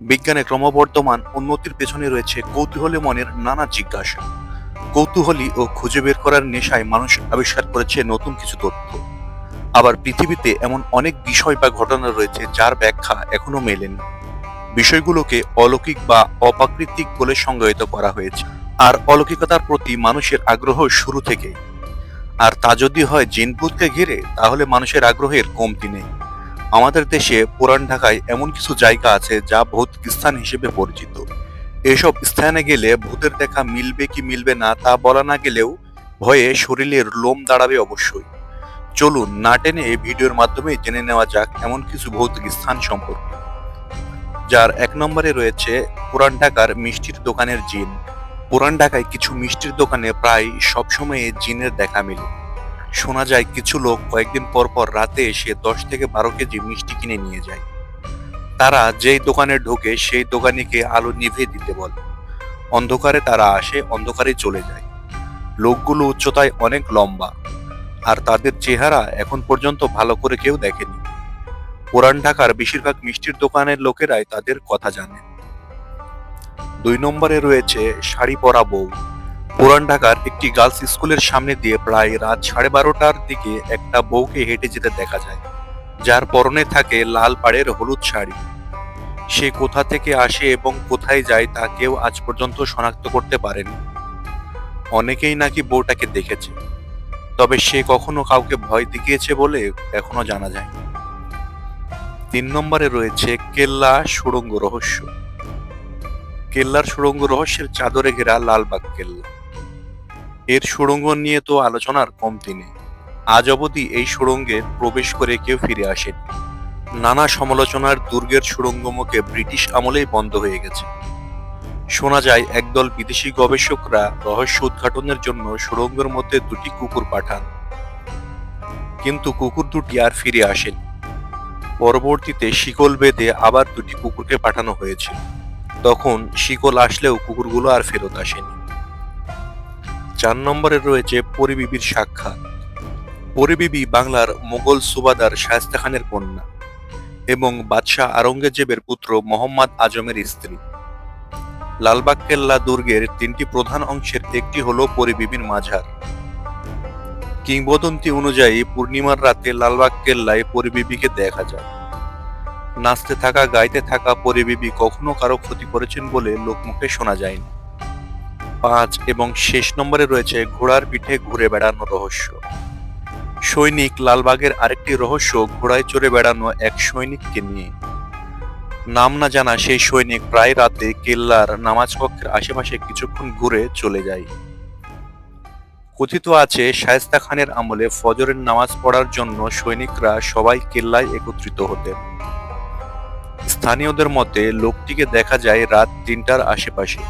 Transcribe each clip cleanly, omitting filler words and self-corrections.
বিজ্ঞানের ক্রমবর্ধমান উন্নতির পেছনে রয়েছে কৌতূহলী মনের নানা জিজ্ঞাসা। কৌতূহলী ও খুঁজে বের করার নেশায় মানুষ আবিষ্কার করেছে নতুন কিছু তথ্য। আবার পৃথিবীতে এমন অনেক বিষয় বা ঘটনা রয়েছে যার ব্যাখ্যা এখনো মেলেনি। বিষয়গুলোকে অলৌকিক বা অপ্রাকৃতিক বলে সংজ্ঞায়িত করা হয়েছে। আর অলৌকিকতার প্রতি মানুষের আগ্রহ শুরু থেকেই। আর তা যদি হয় জিনভূতকে ঘিরে, তাহলে মানুষের আগ্রহের কমতি নেই। আমাদের দেশে পুরান ঢাকায় এমন কিছু জায়গা আছে যা ভৌতিক স্থান হিসেবে পরিচিত। এসব স্থানে গেলে ভূতের দেখা মিলবে কি মিলবে না তা বলা না গেলেও ভয়ে শরীরের লোম দাঁড়াবে অবশ্যই। চলুন না টেনে এই ভিডিওর মাধ্যমে জেনে নেওয়া যাক এমন কিছু ভৌতিক স্থান সম্পর্কে। যার ১ নম্বরে রয়েছে পুরান ঢাকার মিষ্টির দোকানের জিন। পুরান ঢাকায় কিছু মিষ্টির দোকানে প্রায় সবসময় জিনের দেখা মেলে। শোনা যায় কিছু লোক কয়েকদিন পর পর রাতে এসে ১০ থেকে ১২ কেজি মিষ্টি কিনে নিয়ে যায়। তারা যেই দোকানে ঢোকে সেই দোকানিকে আলো নিভিয়ে দিতে বলে। অন্ধকারে তারা আসে, অন্ধকারেই চলে যায়। লোকগুলো উচ্চতায় অনেক লম্বা, আর তাদের চেহারা এখন পর্যন্ত ভালো করে কেউ দেখেনি। পুরান ঢাকার বেশিরভাগ মিষ্টির দোকানের লোকেরাই তাদের কথা জানে। ২ নম্বরে রয়েছে শাড়ি পরা বউ। পুরান ঢাকার একটি গার্লস স্কুলের সামনে দিয়ে প্রায় রাত 12:30টার দিকে একটা বউকে হেঁটে যেতে দেখা যায়, যার পরনে থাকে লাল পাড়ের হলুদ শাড়ি। সে কোথা থেকে আসে এবং কোথায় যায় তা কেউ আজ পর্যন্ত শনাক্ত করতে পারেনি। অনেকেই নাকি বউটাকে দেখেছে, তবে সে কখনো কাউকে ভয় দেখিয়েছে বলে এখনো জানা যায়নি। ৩ নম্বরে রয়েছে কেল্লা সুড়ঙ্গ রহস্য। কেল্লার সুড়ঙ্গ রহস্যের চাদরে ঘেরা লালবাগ কেল্লা। এর সুড়ঙ্গ নিয়ে তো আলোচনার কমতি নেই। আজ অবধি এই সুড়ঙ্গে প্রবেশ করে কেউ ফিরে আসেনি। নানা সমালোচনার দুর্গের সুড়ঙ্গমুখে ব্রিটিশ আমলেই বন্ধ হয়ে গেছে। শোনা যায় একদল বিদেশি গবেষকরা রহস্য উদ্ঘাটনের জন্য সুড়ঙ্গের মধ্যে ২টি কুকুর পাঠান, কিন্তু কুকুর দুটি আর ফিরে আসেনি। পরবর্তীতে শিকল বেঁধে আবার ২টি কুকুরকে পাঠানো হয়েছিল। তখন শিকল আসলেও কুকুরগুলো আর ফেরত আসেনি। ৪ নম্বরে রয়েছে পরিবিবির সাক্ষাৎ। পরিবিবি বাংলার মোগল সুবাদার শায়েস্তা খানের কন্যা এবং বাদশাহ আওরঙ্গজেবের পুত্র মোহাম্মদ আজমের স্ত্রী। লালবাগ কেল্লা দুর্গের ৩টি প্রধান অংশের একটি হলো পরিবিবির মাজার। কিংবদন্তি অনুযায়ী পূর্ণিমার রাতে লালবাগ কেল্লায় পরিবিবিকে দেখা যায়। নাচতে থাকা গাইতে থাকা পরিবিবি কখনো কারো ক্ষতি করেছেন বলে লোকমুখে শোনা যায়নি। ৫ এবং শেষ নম্বরে রয়েছে ঘোড়ার পিঠে ঘুরে বেড়ানো রহস্য। সৈনিক লালবাগের আরেকটি রহস্য ঘোড়ায় চড়ে বেড়ানো এক সৈনিককে নিয়ে। নাম না জানা সেই সৈনিক প্রায় রাতে কেল্লার নামাজ কক্ষের আশেপাশে কিছুক্ষণ ঘুরে চলে যায়। কথিত আছে শায়েস্তা খানের আমলে ফজরের নামাজ পড়ার জন্য সৈনিকরা সবাই কেল্লায় একত্রিত হতেন। স্থানীয়দের মতে লোকটিকে দেখা যায় রাত ৩টার আশেপাশে।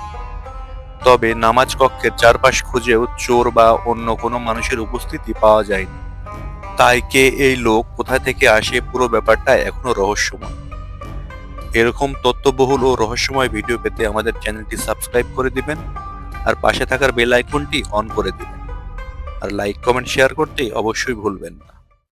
তবে নামাজ কক্ষের চারপাশ খুঁজেও চোর বা অন্য কোনো মানুষের উপস্থিতি পাওয়া যায়নি। তাই কে এই লোক, কোথা থেকে আসে, পুরো ব্যাপারটা এখনো রহস্যময়। এরকম তথ্যবহুল ও রহস্যময় ভিডিও পেতে আমাদের চ্যানেলটি সাবস্ক্রাইব করে দিবেন, আর পাশে থাকার বেল আইকনটি অন করে দিবেন, আর লাইক কমেন্ট শেয়ার করতে অবশ্যই ভুলবেন না।